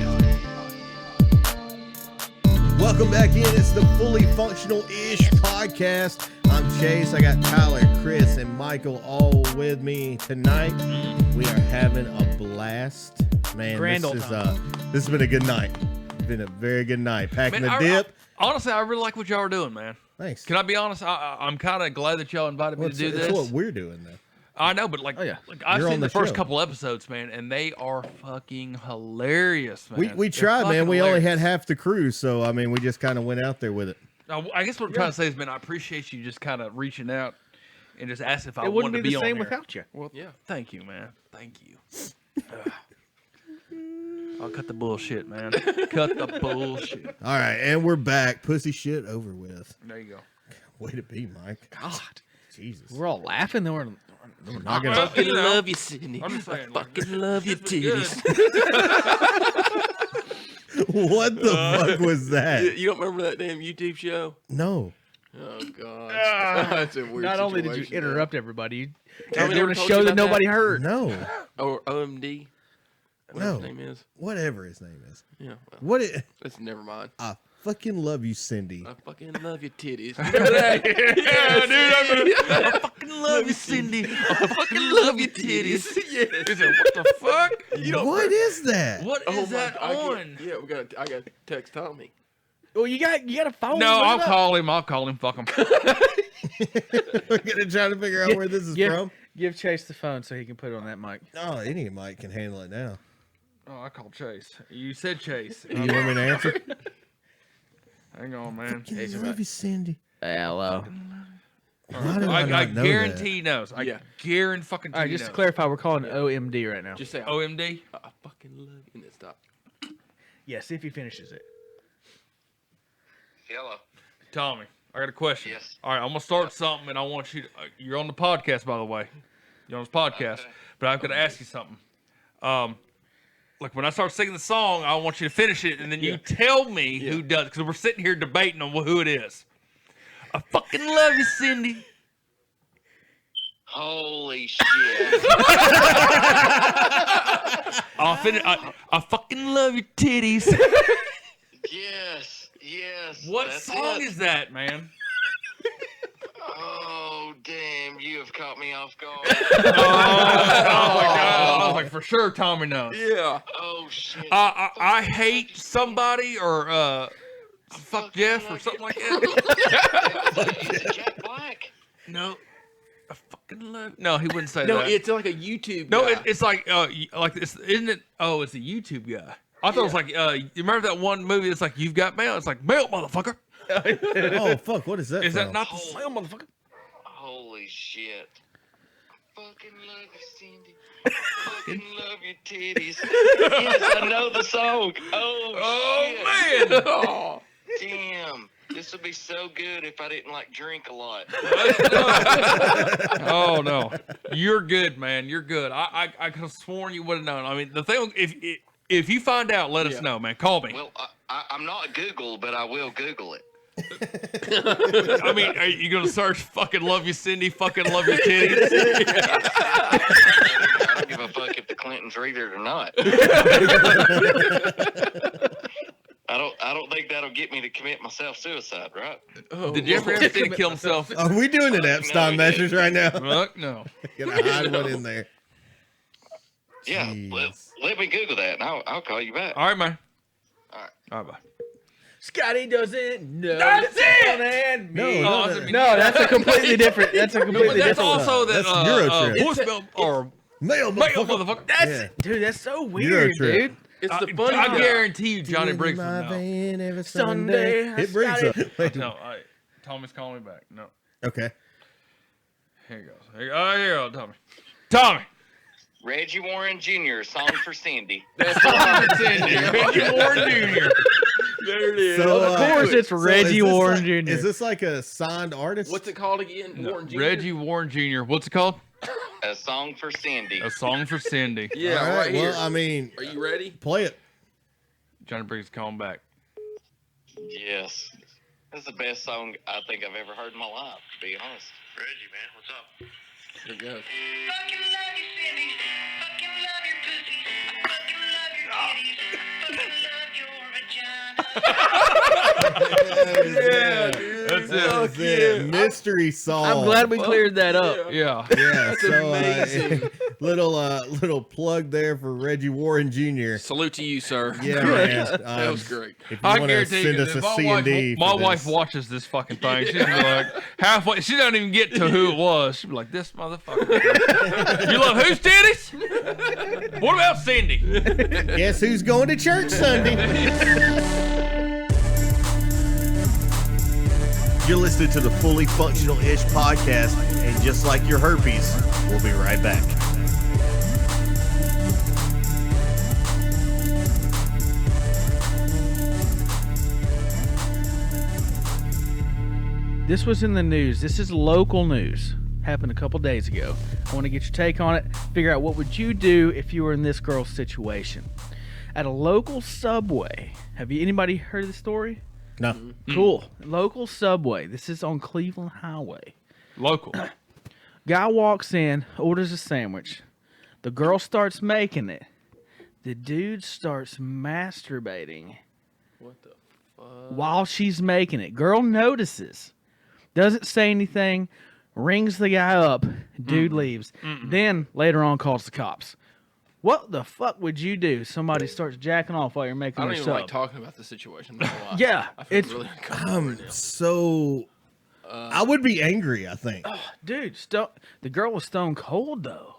Welcome back in. It's the Fully Functional-ish podcast. I'm Chase. I got Tyler, Chris, and Michael all with me tonight. We are having a blast. Man, this has been a good night. It's been a very good night. Packing Man, the dip. Honestly, I really like what y'all are doing, man. Thanks. Can I be honest? I'm kind of glad that y'all invited me to do this. It's what we're doing, though. I know, but I've You're seen on the the first show. couple episodes, man, and they are fucking hilarious, man. We They're tried, man. fucking We only hilarious. had half the crew, so I mean, we just kind of went out there with it. I guess what I'm trying to say is, man, I appreciate you just kind of reaching out and just asking if I It wouldn't wanted be to be the same on here. without you. Well, Yeah. thank you, man. Thank you. I'll cut the bullshit, man. Cut the bullshit. All right, and we're back. Pussy shit over with. There you go. Way to be, Mike. God, Jesus. we're all laughing. Then we're not gonna- Fucking love you, Sydney. I'm just saying, fucking love your this is What the fuck was that? You don't remember that damn YouTube show? No. Oh, God. That's a weird not only did you situation, interrupt everybody, you Tommy doing never a told show you that about nobody that? heard. No. man. Or OMD. Whatever No. his name is. Whatever his name is. Yeah. Well, What it, that's never mind. I fucking love you, Cindy. I fucking love your titties. Remember that? Yeah, dude. I fucking love you, Cindy. I fucking love your titties. Yes. He said, what the fuck? What is that? What is Oh, that on? Yeah, I got to text Tommy. Well, you got a phone. No, Look I'll it up. call him. I'll call him. Fuck him. We're gonna try to figure out where this is from. Give Chase the phone so he can put it on that mic. Oh, any Mike can handle it now. Oh, I called Chase. You said Chase. You want me to answer? Hang on, man. I love you, Cindy. Hello. Why do I, I not know guarantee that? he knows. I Yeah. guarantee fucking All right, he just to knows. clarify, we're calling OMD right now. Just say, OMD? I fucking love you. And then stop. Yeah, see if he finishes it. Hello. Tommy, I got a question. Yes. All right, I'm gonna start something, and I want you to. You're on the podcast, by the way. You're on this podcast, Okay. but I'm gonna ask you something. Like when I start singing the song, I want you to finish it, and then you tell me who does, because we're sitting here debating on who it is. I fucking love you, Cindy. Holy shit. I fucking love your titties. Yes. Yes. What that's song it. is that, man? Oh, damn. You have caught me off guard. Oh my god! I was like, for sure, Tommy knows. Yeah. Oh, shit. I hate somebody or fuck Jeff or something like that. Is it Jack Black? No, I fucking love. No, he wouldn't say No, that. it's like a YouTube No, guy. it's like this, isn't it? Oh, it's a YouTube guy. I thought it was like you remember that one movie that's like You've Got Mail? It's like Mail, motherfucker. Oh fuck! What is that? Is that from? not the same motherfucker? Holy shit. I fucking love you, Cindy. I fucking love your titties. Yes, I know the song. Oh, shit. Man! Oh. Damn. This would be so good if I didn't like drink a lot. Oh no, you're good, man. You're good. I could have sworn you would have known. I mean, the thing if you find out, let us know, man. Call me. Well, I'm not Google, but I will Google it. I mean, are you gonna search "fucking love you, Cindy"? Fucking love your titties. I don't give a fuck if the Clintons read it or not. I don't think that'll get me to commit myself suicide, right? Oh, Did you ever Lord. have to kill himself? Are we doing an Epstein No, measures right now? Fuck no. Gonna hide one in there. Yeah, Jeez. let me Google that, and I'll call you back. All right, man. All right. All right, bye. Scotty doesn't know. That's it! And No, me. no, Oh, no. I mean- No, that's a completely different. That's a completely That's different. also that That's Eurotrip. voicemail or Mail, mail, motherfucker. motherfucker. That's Yeah. dude. That's so weird, Eurotrip. dude. It's the funny I guy. guarantee you, Johnny In Briggs my would know. van every Sunday, Sunday. It brings Scotty. up. Wait. No, Tommy's calling me back. No, Okay. here he goes. Here you go, Tommy. Tommy. Reggie Warren Jr., Song for Cindy. That's right. Reggie Warren Jr. There it is. So, Of course, it's Reggie is this Warren like- Jr. Is this like a signed artist? What's it called again? Warren Jr.? Reggie Warren Jr. What's it called? A Song for Cindy. A Song for Cindy. Yeah, All right here. Well, I mean, Are you ready? play it. Johnny Briggs is calling back. Yes. That's the best song I think I've ever heard in my life, to be honest. Reggie, man, what's up? Here it goes. Fucking love you, Cindy. Fucking love your pussy. I fucking love your titties. Fucking love your vagina. Yeah, dude. That's it. That's it. Mystery song. I'm glad we cleared that up. Yeah. Yeah, That's so amazing. little plug there for Reggie Warren Jr. Salute to you, sir. Yeah, man. That was great. If you I want to guarantee send you, us a if my C&D, wife, for my wife this. watches this fucking thing. She's gonna be like halfway. She doesn't even get to who it was. She'll be like, "This motherfucker." You love whose titties? What about Cindy? Guess who's going to church Sunday? You're listening to the Fully Functional Ish podcast, and just like your herpes, we'll be right back. This was in the news. This is local news. Happened a couple days ago. I want to get your take on it. Figure out what would you do if you were in this girl's situation. At a local Subway. Have you anybody heard of the story? No. Cool. Local Subway. This is on Cleveland Highway. Local. Guy walks in, orders a sandwich. The girl starts making it. The dude starts masturbating What the fuck? while she's making it. Girl notices. Doesn't say anything. Rings the guy up. Dude leaves. Then later on calls the cops. What the fuck would you do? Somebody starts jacking off while you're making I their don't even like sub. talking about the situation. I'm not gonna lie. Yeah, I feel it's really uncomfortable right now. So, I would be angry, I think. dude. The girl was stone cold though.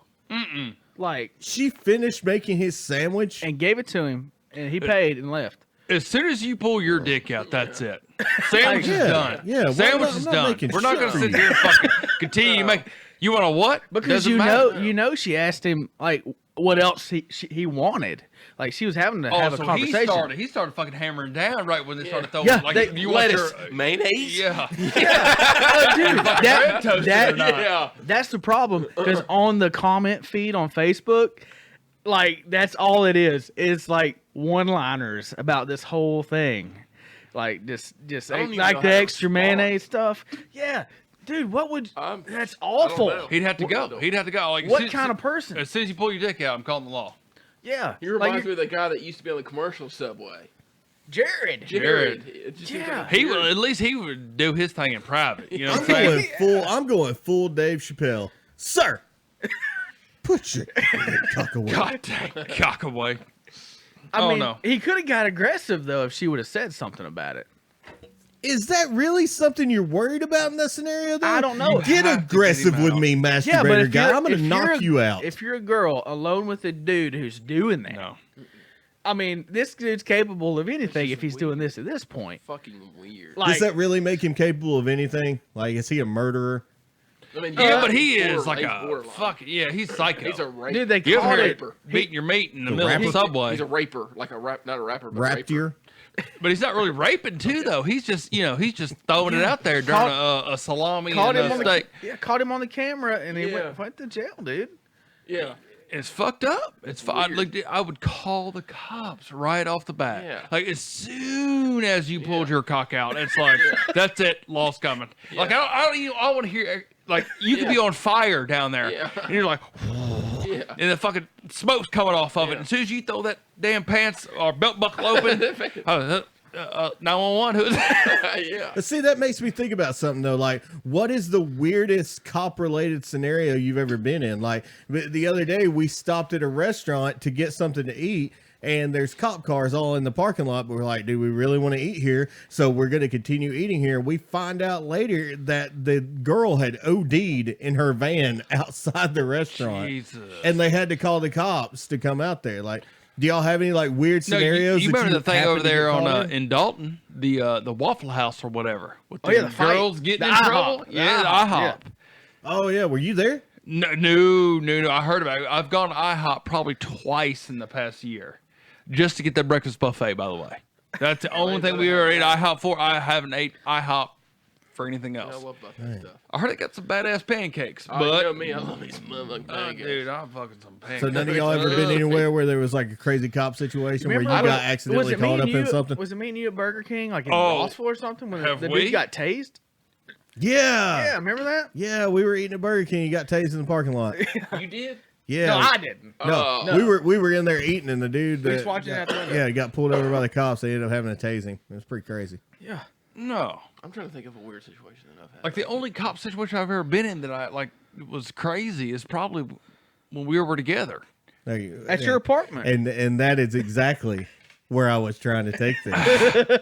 Like, She finished making his sandwich. and gave it to him, and he paid and left. As soon as you pull your dick out, that's it. Sandwich is Yeah, done. yeah, well, Sandwich I'm is not done. making We're not shit going to for sit you. here and fucking continue to make. You want a what? Because Doesn't matter. you know, she asked him like what else he wanted. Like she was having to have a so conversation. he started fucking hammering down right when they started throwing. Yeah, like they- you want Lettuce, your mayonnaise. yeah. Oh, dude, bread toasted or not. Yeah. that's the problem. Because on the comment feed on Facebook, like that's all it is. It's like one-liners about this whole thing, like just I don't even like know the how to extra respond. mayonnaise stuff. Yeah, dude, what would? That's I don't awful. know. He'd have to go. What- He'd have to go. Like, as What soon- kind of person? As soon as you pull your dick out, I'm calling the law. Yeah, He like reminds me you're- of the guy that used to be on the commercial Subway. Jared. Jared. It just seems Yeah. like He Jared. would at least he would do his thing in private. You know what I'm I'm saying? going full. I'm going full Dave Chappelle, sir. Put your cock away. God dang, cock away. I Oh, mean, no. he could have got aggressive though if she would have said something about it. Is that really something you're worried about in that scenario? Though? I don't know. Get have to aggressive get him with out. me, Yeah, but masturbator if guy. you're, I'm gonna if you're knock a- you out. If you're a girl alone with a dude who's doing that, No. I mean, this dude's capable of anything if he's doing this at this point. fucking weird. Like, Does that really make him capable of anything? Like, is he a murderer? I mean, Yeah, but he he's is like he's a borderline. fuck. Yeah, he's psycho. He's a raper. dude, they You ever called heard it. it beating your meat in the The middle of rapper? the subway? He's a raper, like a rap, not a rapper, but a raper. Raptor? But he's not really raping too, though. He's just, he's just throwing it out there during a salami Caught and him a on steak. caught him on the camera, and he Yeah. went to jail, dude. Yeah. It's fucked up. It's I would call the cops right off the bat. Yeah. Like as soon as you pulled your cock out, it's like that's it, law's coming. Like I want to hear like you could be on fire down there, Yeah. and you're like, Yeah. and the fucking smoke's coming off of it. Yeah. As soon as you throw that damn pants or belt buckle open, 911. Who's Yeah. But see, that makes me think about something though. Like, what is the weirdest cop-related scenario you've ever been in? Like, the other day we stopped at a restaurant to get something to eat, and there's cop cars all in the parking lot. But we're like, do we really want to eat here? So we're going to continue eating here. We find out later that the girl had OD'd in her van outside the restaurant, Jesus. and they had to call the cops to come out there. Like, do y'all have any like weird scenarios? You that remember the thing happen over to get there caught on in Dalton, the Waffle House or whatever, with Oh, yeah, the the fight. girls getting The in IHOP. trouble. The Yeah, the IHOP, IHOP. Oh yeah, were you there? No. I heard about it. I've gone to IHOP probably twice in the past year, just to get that breakfast buffet. By the way, that's the only thing we ever ate IHOP for. I haven't ate IHOP for anything I else. love buffet stuff. I heard they got some badass pancakes, Oh, you but know me, I love me some motherfucking pancakes. dude, I'm fucking some pancakes. So none of y'all ever been anywhere where there was like a crazy cop situation where you Remember- got accidentally caught up in something? Was it me and you at Burger King, like in Oh, Rossville or something, when have the we? dude got tased? Yeah. Yeah, remember that? Yeah, we were eating at Burger King. You got tased in the parking lot. You did? Yeah. No, I didn't. No, Oh. we were in there eating, and the dude We was that watching out the window. yeah got pulled over by the cops. They ended up having a tasing. It was pretty crazy. Yeah. No, I'm trying to think of a weird situation that I've had. like the only cop situation I've ever been in that I like was crazy is probably when we were together. There you, At yeah. your apartment. And that is exactly where I was trying to take this.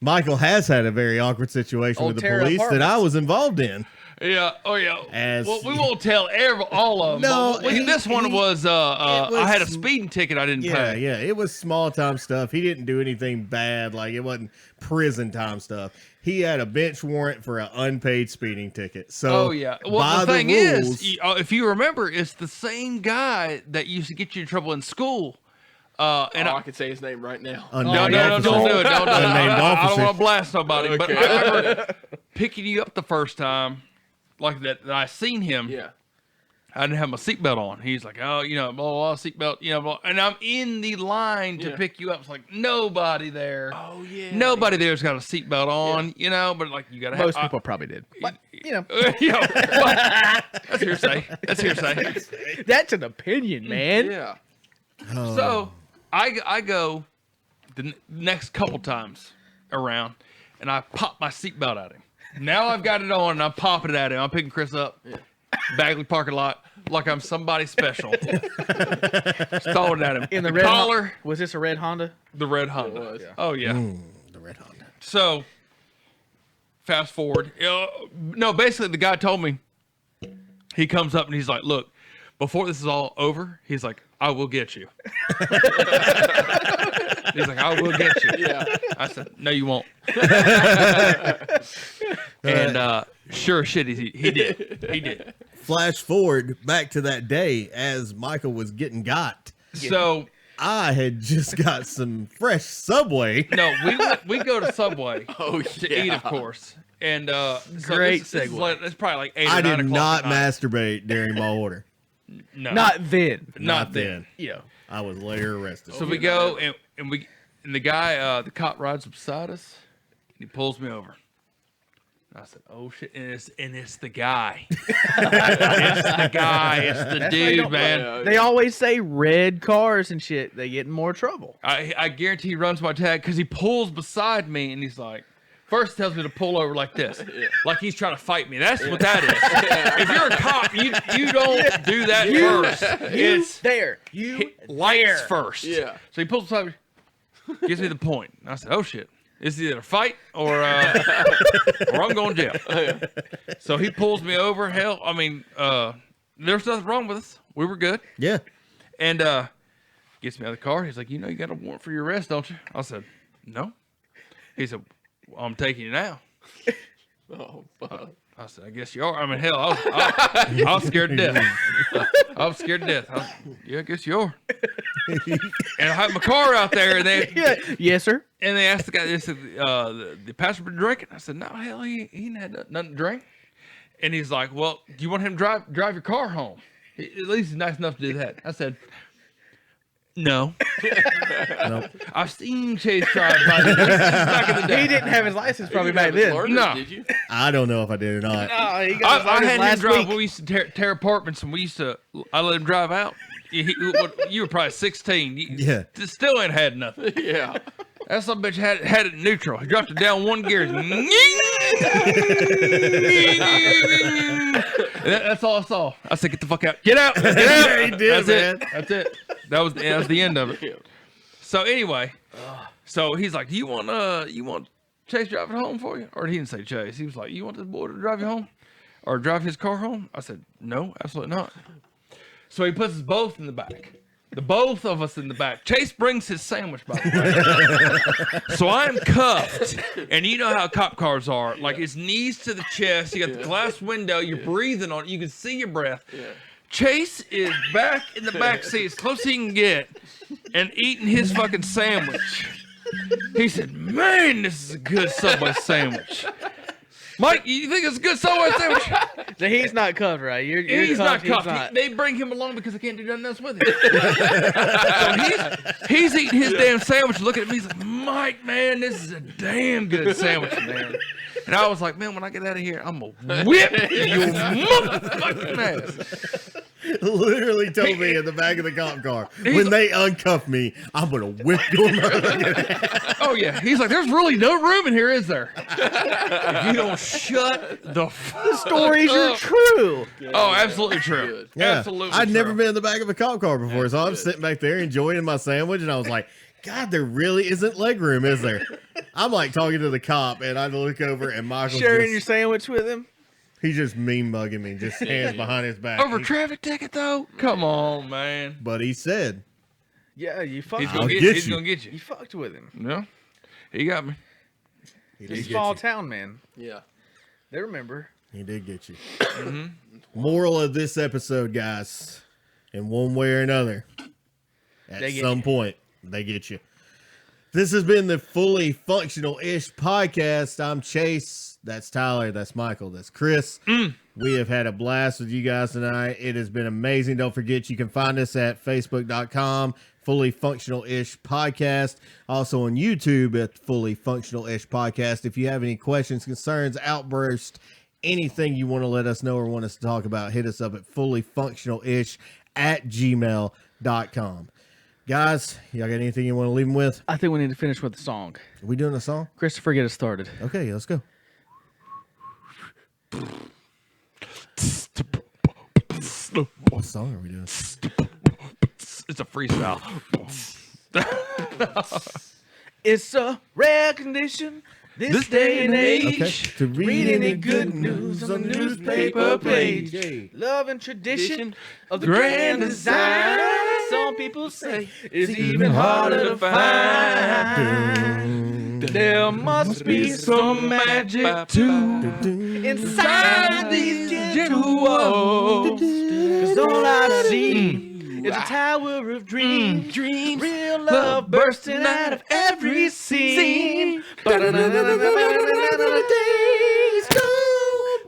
Michael has had a very awkward situation Old with the Terra police that I Apartments. was involved in. Yeah. Oh yeah. As- well, we won't tell all of them. No, but this one was, I had a speeding ticket I didn't Yeah, pay. yeah. It was small time stuff. He didn't do anything bad. Like, it wasn't prison time stuff. He had a bench warrant for an unpaid speeding ticket. So Oh yeah. Well, by the thing rules, is, if you remember, it's the same guy that used to get you in trouble in school. And I could say his name right now. no, unnamed don't officer. do it. Don't do it. Unnamed I don't officer. want to blast nobody, but Okay. I remember picking you up the first time, like that I seen him. Yeah. I didn't have my seatbelt on. He's like, oh, blah, blah, seatbelt, blah. And I'm in the line to Yeah. pick you up. It's like nobody there. Oh, yeah. Nobody there's got a seatbelt on, but like you gotta have. Most people probably did. But, but that's hearsay. That's hearsay. that's an opinion, man. Yeah. So I go the next couple times around, and I pop my seatbelt at him. Now I've got it on, and I'm popping it at him. I'm picking Chris up, Bagley parking lot, like I'm somebody special. Just throwing it at him. In the The red collar, Honda. Was this a red Honda? the red Honda. was. Oh yeah. The red Honda. So fast forward. No, basically the guy told me. He comes up and he's like, "Look, before this is all over, he's like, I will get you." He's like, I will get you. Yeah. I said, no, you won't. And sure as shit, he did. He did. Flash forward back to that day as Michael was getting got. So I had just got some fresh Subway. no, we go to Subway Oh, to yeah. eat, of course. And so Great this is segue. like, it's probably like 8 I or 9 did o'clock not at night. masturbate during my order. No, Not then. not then. Yeah. I was later arrested. So we go and the guy, the cop rides beside us, and he pulls me over. And I said, "Oh shit!" And it's the guy. It's the guy. It's the That's why you dude, don't- man. They always say red cars and shit, they get in more trouble. I guarantee he runs my tag because he pulls beside me and he's like, first tells me to pull over like this, like he's trying to fight me. That's what that is. If you're a cop, you don't do that first. It's There. You lights first. Yeah. So he pulls beside me, gives me the point. And I said, "Oh shit, it's either a fight or I'm going to jail." So he pulls me over. Hell, I mean, there's nothing wrong with us. We were good. Yeah. And gets me out of the car. He's like, "You know, you got a warrant for your arrest, don't you?" I said, "No." He said, "Well, I'm taking you now." Oh, fuck. I said, "I guess you are." I mean, hell, I was scared to death. I was scared to death. Yeah, I guess you are. And I had my car out there, and Yes, sir. they asked the guy, they said, the passenger been drinking? I said, "No, hell, he ain't had nothing to drink." And he's like, "Well, do you want him to drive your car home? At least he's nice enough to do that." I said, "No." Nope. I've seen Chase drive back in the day. He didn't have his license probably You back haven't then. learned No. it, did you? I don't know if I did or not. Oh, he got his I license had him last drive. week. When we used to tear apartments, and I let him drive out. You were probably 16. You Yeah. still ain't had nothing. Yeah. That son of a bitch had it in neutral. He dropped it down one gear. That's all I saw. I said, "Get the fuck out! Get out! Get out!" Yeah, he did, That's man. it. That's it. That was the end of it. So anyway, so he's like, "Do you want Chase driving home for you?" Or he didn't say Chase. He was like, "You want this boy to drive you home, or drive his car home?" I said, "No, absolutely not." So he puts us both in the back. The both of us in the back. Chase brings his sandwich, by the way. So I'm cuffed, and you know how cop cars are. Like, his knees to the chest. You got the glass window. You're breathing on it. You can see your breath. Chase is back in the back seat as close as he can get and eating his fucking sandwich. He said, "Man, this is a good Subway sandwich." Mike, you think it's a good Subway sandwich? So he's not cuffed, right? You're He's not cuffed. cuffed. They bring him along because they can't do nothing else with him. So he's eating his damn sandwich, looking at me. He's like, "Mike, man, this is a damn good sandwich, man." And I was like, "Man, when I get out of here, I'm going to whip your motherfucking ass." Literally told me in the back of the cop car, when they uncuff me, I'm gonna whip your motherfucking. Oh, yeah. He's like, "There's really no room in here, is there? If you don't shut the Stories are true. Oh, absolutely true. Yeah, Absolutely I'd true. never been in the back of a cop car before, so I'm sitting back there enjoying my sandwich, and I was like, "God, there really isn't leg room, is there?" I'm like talking to the cop, and I look over, and Michael Sharing your sandwich with him. he's just mean mugging me, just hands behind his back. Over traffic ticket, though? Come on, man. But he said, Yeah, you fucked. He's I'll going to get get you. He's you. going to get You you. fucked with him. No, he got me. he did He's get small you. town man. Yeah. They remember. He did get you. Moral of this episode, guys, in one way or another, at They get some you. point, they get you. This has been the Fully Functional-ish podcast. I'm Chase. That's Tyler. That's Michael. That's Chris. We have had a blast with you guys tonight. It has been amazing. Don't forget, you can find us at facebook.com, Fully Functional-ish podcast. Also on YouTube at Fully Functional-ish podcast. If you have any questions, concerns, outbursts, anything you want to let us know or want us to talk about, hit us up at fullyfunctionalish@gmail.com. Guys, y'all got anything you want to leave them with? I think we need to finish with the song. Are we doing a song? Christopher, get us started. Okay, let's go. What song are we doing? It's a freestyle. It's a rare condition this day and age. Okay. To read any good news news on the newspaper page. Love and tradition of the grand design. Some people say is even harder to find. There must be some magic too inside these gentle walls. 'Cause all I see is a tower of dreams. Real love bursting out of every scene. Days go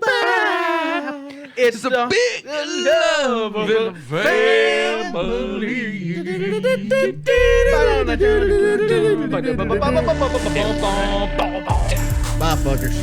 by. It's a big love of a family. Bye, fuckers.